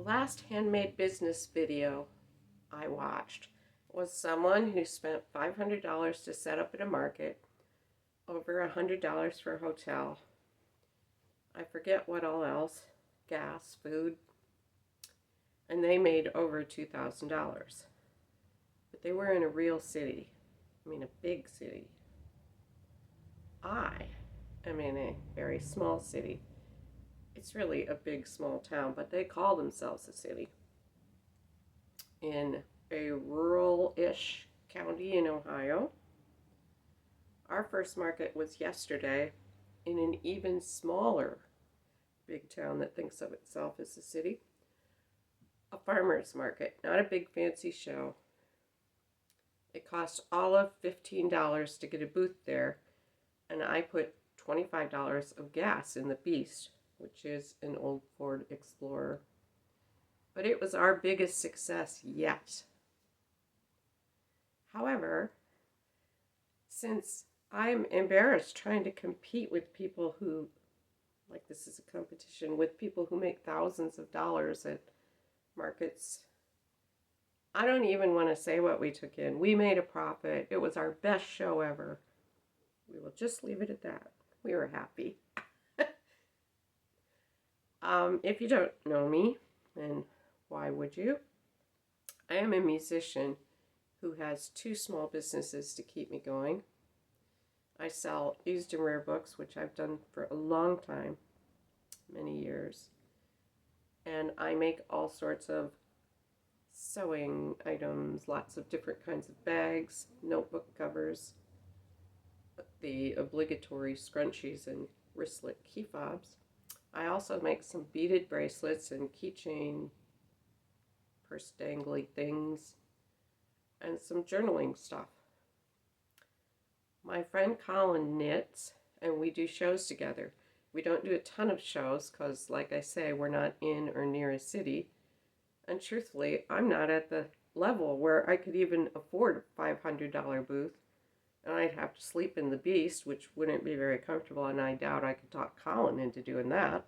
last handmade business video I watched was someone who spent $500 to set up at a market, over $100 for a hotel. I forget what all else, gas, food, and they made over $2,000. But they were in a real city. I mean, a big city. I am in a very small city. It's really a big, small town, but they call themselves a city. In a rural-ish county in Ohio. Our first market was yesterday in an even smaller big town that thinks of itself as a city. A farmer's market, not a big fancy show. It cost all of $15 to get a booth there, and I put $25 of gas in the Beast, which is an old Ford Explorer. But it was our biggest success yet. However, since I'm embarrassed trying to compete with people who, like this is a competition, with people who make thousands of dollars at markets, I don't even want to say what we took in. We made a profit. It was our best show ever. We will just leave it at that. We were happy. If you don't know me, and why would you? I am a musician who has two small businesses to keep me going. I sell used and rare books, which I've done for a long time, many years. And I make all sorts of sewing items, lots of different kinds of bags, notebook covers, the obligatory scrunchies and wristlet key fobs. I also make some beaded bracelets and keychain purse dangly things and some journaling stuff. My friend Colin knits, and we do shows together. We don't do a ton of shows because, like I say, we're not in or near a city. And truthfully, I'm not at the level where I could even afford a $500 booth. And I'd have to sleep in the Beast, which wouldn't be very comfortable, and I doubt I could talk Colin into doing that.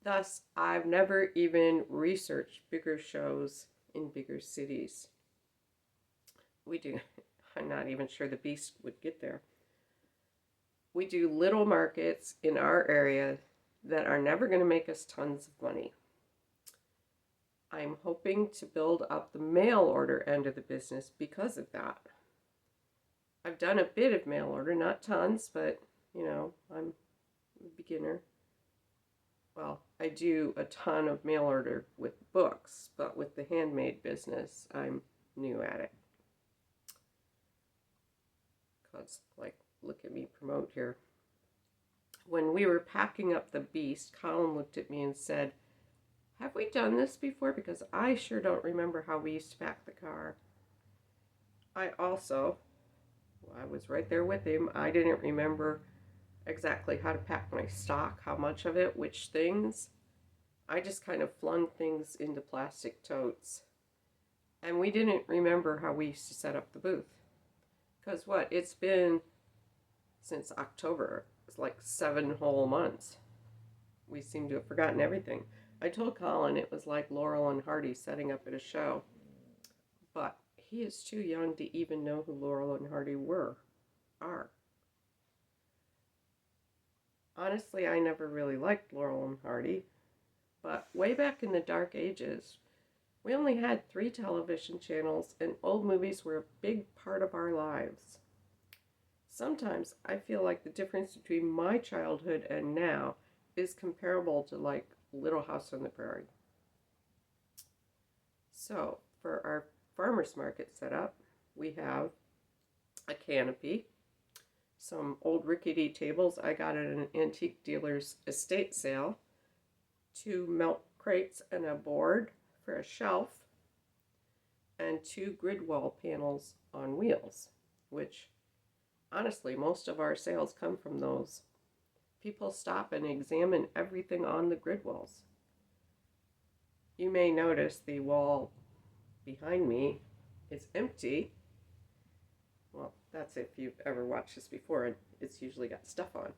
Thus, I've never even researched bigger shows in bigger cities. I'm not even sure the Beast would get there. We do little markets in our area that are never going to make us tons of money. I'm hoping to build up the mail order end of the business because of that. I've done a bit of mail order, not tons, but, I'm a beginner. Well, I do a ton of mail order with books, but with the handmade business, I'm new at it. Because, look at me promote here. When we were packing up the Beast, Colin looked at me and said, "Have we done this before? Because I sure don't remember how we used to pack the car." I was right there with him. I didn't remember exactly how to pack my stock, how much of it, which things. I just kind of flung things into plastic totes. And we didn't remember how we used to set up the booth. Because it's been since October. It's like 7 whole months. We seem to have forgotten everything. I told Colin it was like Laurel and Hardy setting up at a show. But he is too young to even know who Laurel and Hardy are. Honestly, I never really liked Laurel and Hardy. But way back in the dark ages, we only had 3 television channels, and old movies were a big part of our lives. Sometimes I feel like the difference between my childhood and now is comparable to like Little House on the Prairie. So for our farmer's market setup, we have a canopy, some old rickety tables I got at an antique dealer's estate sale, 2 milk crates and a board for a shelf, and 2 grid wall panels on wheels, which honestly most of our sales come from those. People stop and examine everything on the grid walls. You may notice the wall behind me is empty. Well, that's if you've ever watched this before, and it's usually got stuff on.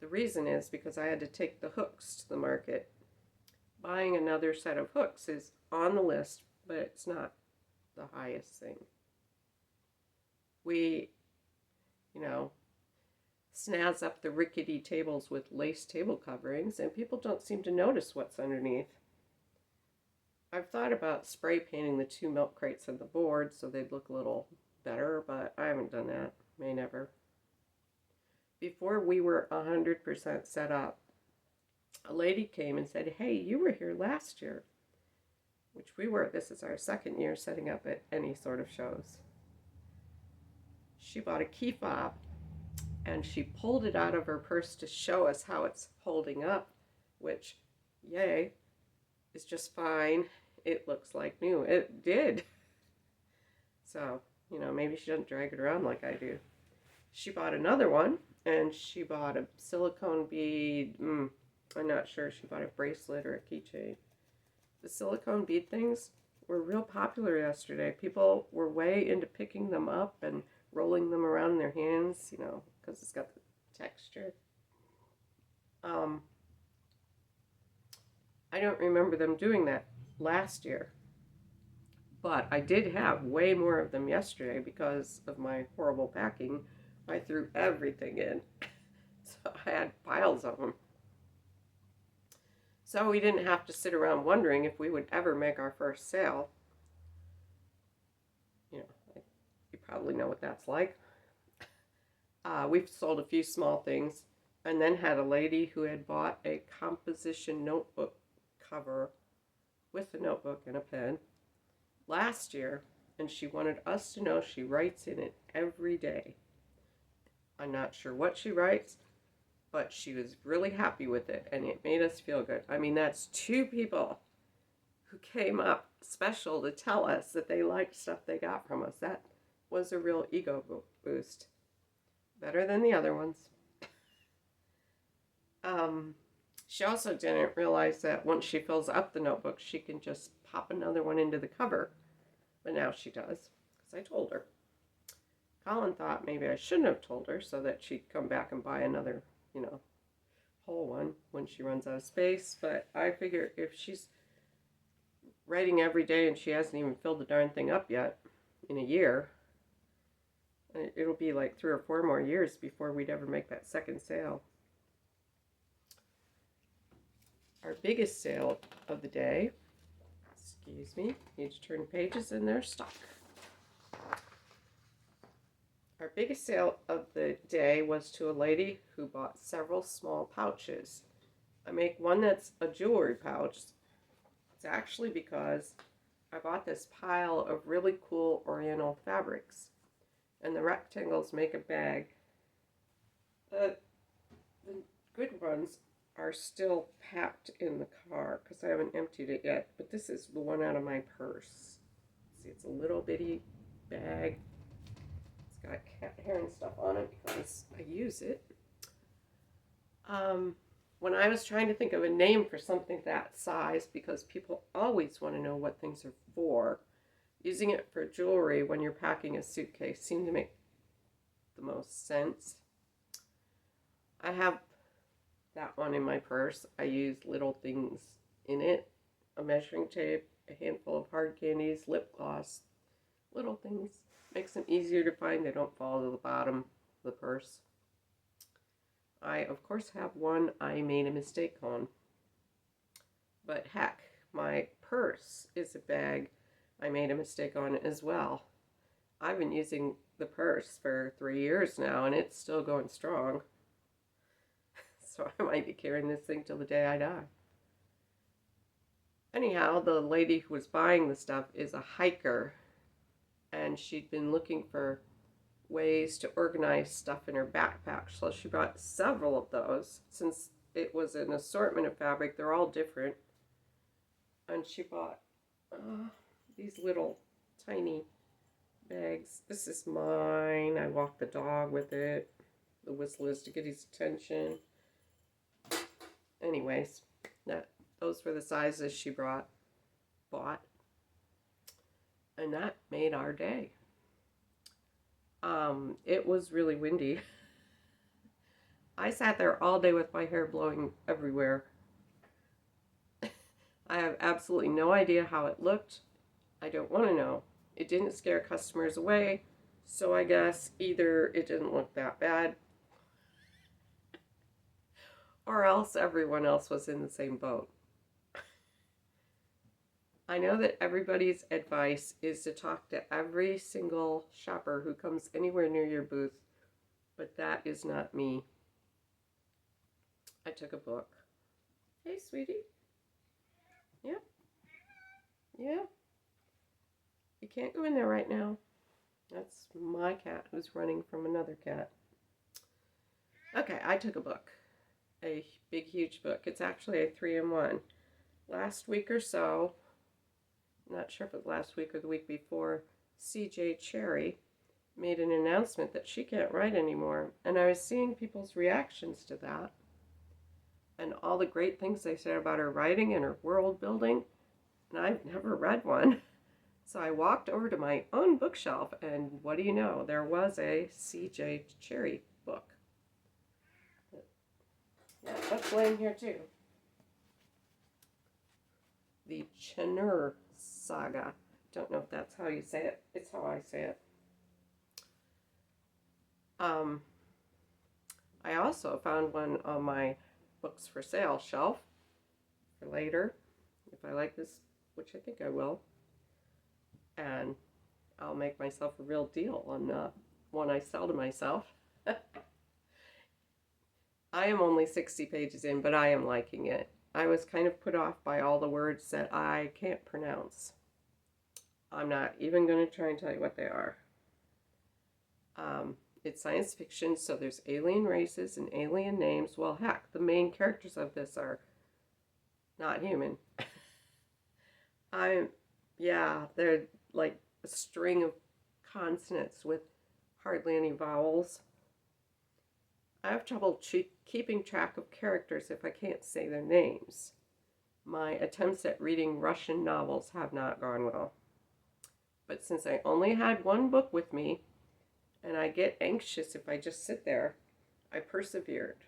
The reason is because I had to take the hooks to the market buying another set of hooks is on the list, but it's not the highest thing. We, you know, snazz up the rickety tables with lace table coverings, and people don't seem to notice what's underneath. I've thought about spray painting the 2 milk crates on the board so they'd look a little better, but I haven't done that. May never. Before we were 100% set up, a lady came and said, "Hey, you were here last year," which we were. This is our second year setting up at any sort of shows. She bought a key fob and she pulled it out of her purse to show us how it's holding up, which, yay, is just fine. It looks like new. It did. So, maybe she doesn't drag it around like I do. She bought another one, and she bought a silicone bead. I'm not sure. She bought a bracelet or a keychain. The silicone bead things were real popular yesterday. People were way into picking them up and rolling them around in their hands, because it's got the texture. I don't remember them doing that last year, but I did have way more of them yesterday because of my horrible packing. I threw everything in, so I had piles of them. So we didn't have to sit around wondering if we would ever make our first sale. You probably know what that's like. We've sold a few small things, and then had a lady who had bought a composition notebook cover with a notebook and a pen last year, and she wanted us to know she writes in it every day. I'm not sure what she writes, but she was really happy with it, and it made us feel good. I mean, that's 2 people who came up special to tell us that they liked stuff they got from us. That was a real ego boost. Better than the other ones. She also didn't realize that once she fills up the notebook, she can just pop another one into the cover. But now she does, because I told her. Colin thought maybe I shouldn't have told her so that she'd come back and buy another, whole one when she runs out of space. But I figure if she's writing every day and she hasn't even filled the darn thing up yet in a year, it'll be like 3 or 4 more years before we'd ever make that second sale. Our biggest sale of the day, need to turn pages in their stock. Our biggest sale of the day was to a lady who bought several small pouches. I make one that's a jewelry pouch. It's actually because I bought this pile of really cool oriental fabrics, and the rectangles make a bag. The good ones are still packed in the car because I haven't emptied it yet, but this is the one out of my purse. See, it's a little bitty bag. It's got cat hair and stuff on it because I use it. When I was trying to think of a name for something that size, because people always want to know what things are for, using it for jewelry when you're packing a suitcase seemed to make the most sense. I have that one in my purse. I use little things in it: a measuring tape, a handful of hard candies, lip gloss, little things. Makes them easier to find. They don't fall to the bottom of the purse. I, of course, have one I made a mistake on. But heck, my purse is a bag I made a mistake on as well. I've been using the purse for 3 years now, and it's still going strong. So I might be carrying this thing till the day I die. Anyhow, the lady who was buying the stuff is a hiker, and she'd been looking for ways to organize stuff in her backpack. So she brought several of those. Since it was an assortment of fabric, they're all different. And she bought these little tiny bags. This is mine. I walk the dog with it. The whistle is to get his attention. Anyways, those were the sizes she bought. And that made our day. It was really windy. I sat there all day with my hair blowing everywhere. I have absolutely no idea how it looked. I don't want to know. It didn't scare customers away, so I guess either it didn't look that bad or else everyone else was in the same boat. I know that everybody's advice is to talk to every single shopper who comes anywhere near your booth, but that is not me. I took a book. Hey, sweetie. Yeah, yeah. You can't go in there right now. That's my cat who's running from another cat. Okay, I took a book. A big, huge book. It's actually a 3-in-1. Last week or so, I'm not sure if it was last week or the week before, CJ Cherry made an announcement that she can't write anymore. And I was seeing people's reactions to that and all the great things they said about her writing and her world building. And I've never read one. So I walked over to my own bookshelf, and what do you know? There was a CJ Cherry book. Yeah, that's laying here too. The Chenur Saga. Don't know if that's how you say it. It's how I say it. I also found one on my books for sale shelf for later, if I like this, which I think I will. And I'll make myself a real deal on one I sell to myself. I am only 60 pages in, but I am liking it. I was kind of put off by all the words that I can't pronounce. I'm not even going to try and tell you what they are. It's science fiction, so there's alien races and alien names. Well, heck, the main characters of this are not human. They're like a string of consonants with hardly any vowels. I have trouble keeping track of characters if I can't say their names. My attempts at reading Russian novels have not gone well. But since I only had one book with me, and I get anxious if I just sit there, I persevered.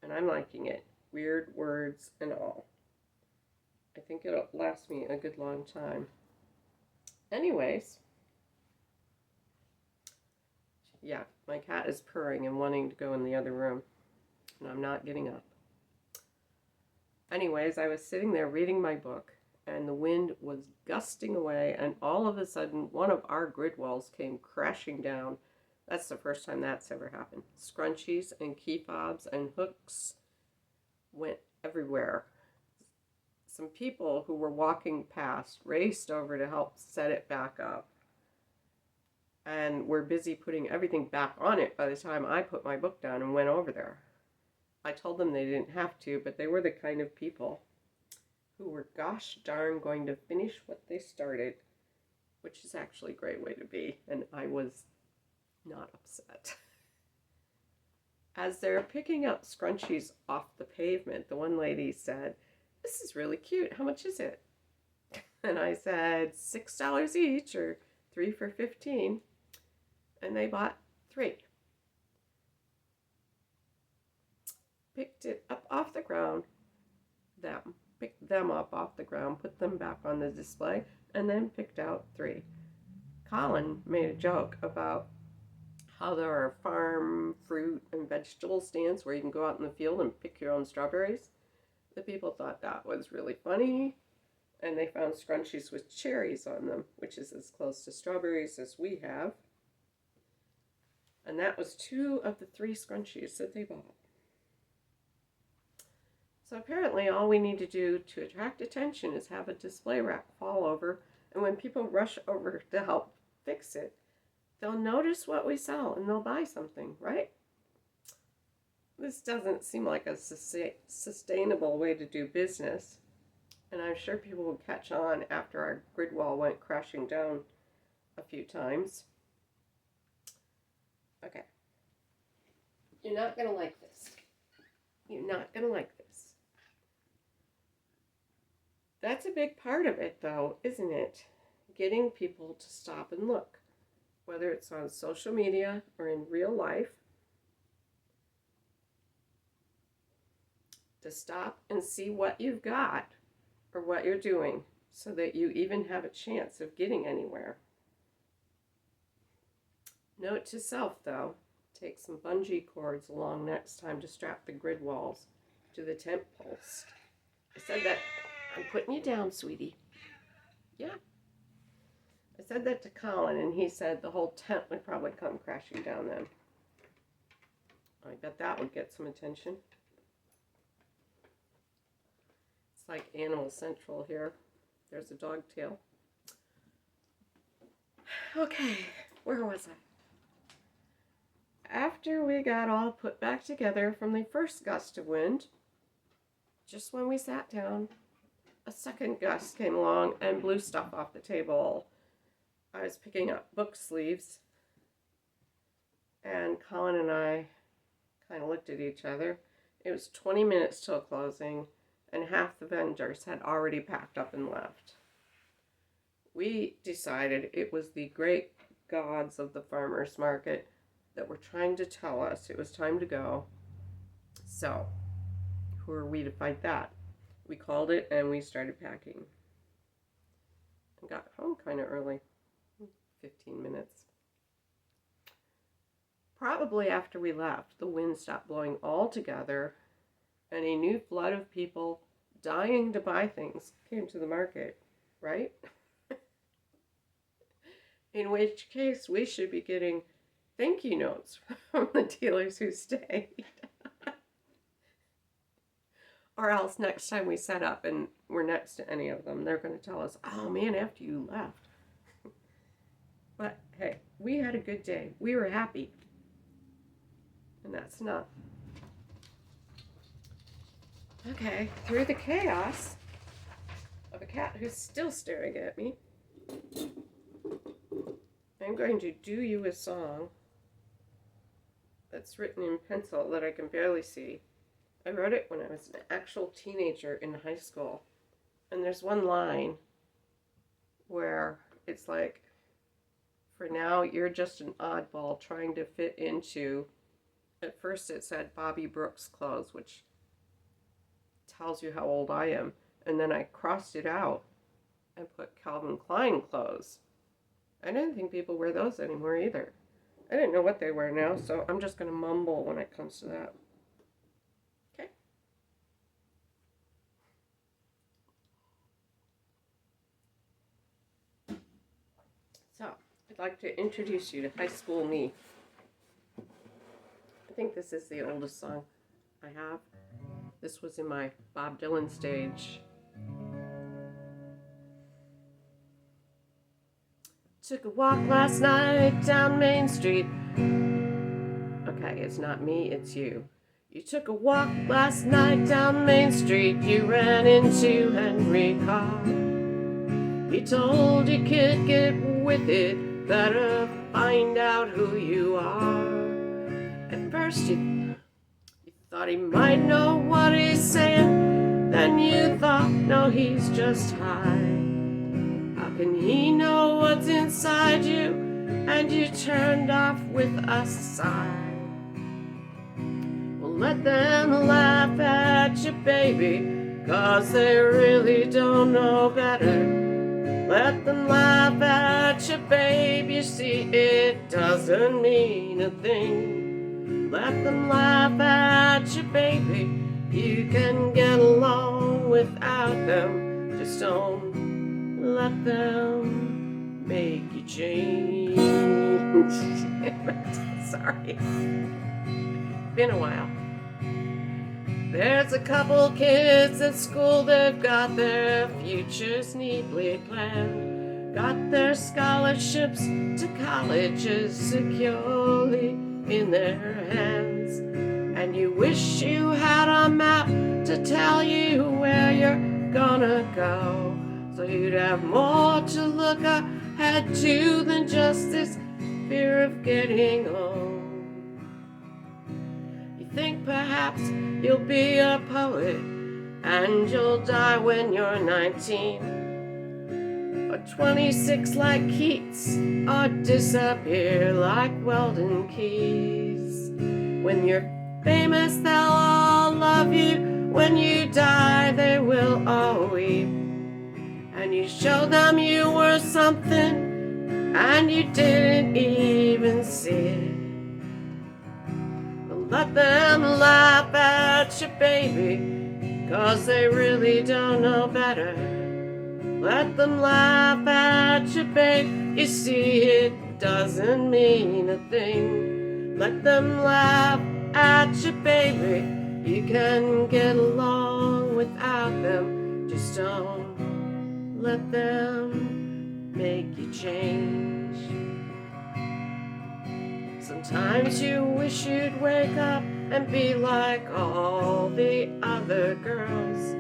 And I'm liking it. Weird words and all. I think it'll last me a good long time. Anyways, yeah, my cat is purring and wanting to go in the other room, and I'm not getting up. Anyways, I was sitting there reading my book, and the wind was gusting away, and all of a sudden, one of our grid walls came crashing down. That's the first time that's ever happened. Scrunchies and key fobs and hooks went everywhere. Some people who were walking past raced over to help set it back up, and were busy putting everything back on it by the time I put my book down and went over there. I told them they didn't have to, but they were the kind of people who were gosh darn going to finish what they started, which is actually a great way to be, and I was not upset. As they're picking up scrunchies off the pavement, the one lady said, "This is really cute. How much is it?" And I said, $6 each, or 3 for $15. And they bought 3. Picked it up off the ground, picked them up off the ground, put them back on the display, and then picked out 3. Colin made a joke about how there are farm fruit and vegetable stands where you can go out in the field and pick your own strawberries. The people thought that was really funny, and they found scrunchies with cherries on them, which is as close to strawberries as we have. And that was 2 of the 3 scrunchies that they bought. So apparently all we need to do to attract attention is have a display rack fall over, and when people rush over to help fix it, they'll notice what we sell and they'll buy something, right? This doesn't seem like a sustainable way to do business, and I'm sure people will catch on after our grid wall went crashing down a few times. Okay. You're not going to like this. You're not going to like this. That's a big part of it, though, isn't it? Getting people to stop and look, whether it's on social media or in real life, to stop and see what you've got or what you're doing so that you even have a chance of getting anywhere. Note to self, though, take some bungee cords along next time to strap the grid walls to the tent post. I said that. I'm putting you down, sweetie. Yeah. I said that to Colin, and he said the whole tent would probably come crashing down then. I bet that would get some attention. It's like Animal Central here. There's a dog tail. Okay, where was I? After we got all put back together from the first gust of wind, just when we sat down, a second gust came along and blew stuff off the table. I was picking up book sleeves, and Colin and I kind of looked at each other. It was 20 minutes till closing, and half the vendors had already packed up and left. We decided it was the great gods of the farmers market that were trying to tell us it was time to go. So, who are we to fight that? We called it and we started packing. And got home kind of early, 15 minutes. Probably after we left, the wind stopped blowing altogether and a new flood of people dying to buy things came to the market, right? In which case, we should be getting thank you notes from the dealers who stayed. Or else next time we set up and we're next to any of them, they're going to tell us, oh man, after you left. But hey, we had a good day. We were happy. And that's enough. Okay, through the chaos of a cat who's still staring at me, I'm going to do you a song that's written in pencil that I can barely see. I wrote it when I was an actual teenager in high school. And there's one line where it's like, for now, you're just an oddball trying to fit into, at first it said Bobby Brooks clothes, which tells you how old I am. And then I crossed it out and put Calvin Klein clothes. I didn't think people wear those anymore either. I didn't know what they wear now, so I'm just going to mumble when it comes to that. Okay? So, I'd like to introduce you to high school me. I think this is the oldest song I have. This was in my Bob Dylan stage. Took a walk last night down Main Street. Okay, it's not me, it's you. You took a walk last night down Main Street. You ran into Henry Carr. He told you, kid, get with it. Better find out who you are. At first you thought he might know what he's saying. Then you thought, no, he's just high. How can he know what's inside you? And you turned off with a sigh. Well, let them laugh at you, baby, 'cause they really don't know better. Let them laugh at you, baby, you see it doesn't mean a thing. Let them laugh at you, baby, you can get along without them. Just don't let them make you change. Sorry. Been a while. There's a couple kids at school, they've got their futures neatly planned. Got their scholarships to colleges securely in their hands. And you wish you had a map to tell you where you're gonna go, so you'd have more to look ahead to than just this fear of getting old. You think perhaps you'll be a poet and you'll die when you're 19, or 26 like Keats, or disappear like Weldon Keys. When you're famous, they'll all love you. When you die, they will all weep. show them you were something and you didn't even see it. Let them laugh at you, baby, 'cause they really don't know better. Let them laugh at you, babe. You see, it doesn't mean a thing. Let them laugh at you, baby. You can get along without them. Just don't let them make you change. Sometimes you wish you'd wake up and be like all the other girls,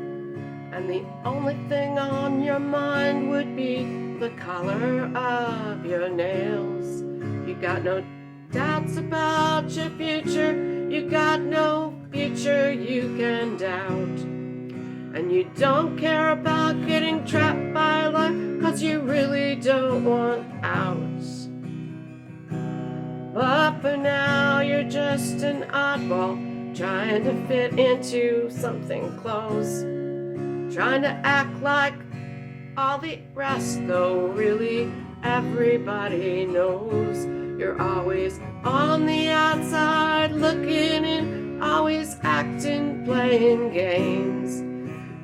and the only thing on your mind would be the color of your nails. You got no doubts about your future. You got no future you can doubt. And you don't care about getting trapped by life, 'cause you really don't want out. But for now you're just an oddball, trying to fit into something close, trying to act like all the rest, though really everybody knows you're always on the outside looking in, always acting, playing games.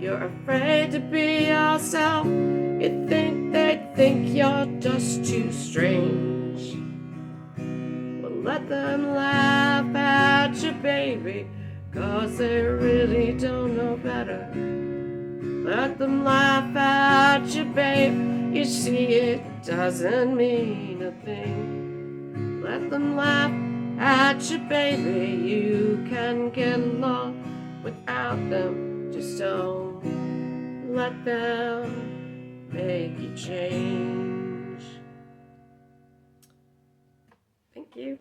You're afraid to be yourself. You think they'd think you're just too strange. Let them laugh at you, baby, 'cause they really don't know better. Let them laugh at you, babe. You see, it doesn't mean a thing. Let them laugh at you, baby. You can get along without them. Just don't let them make you change. Thank you.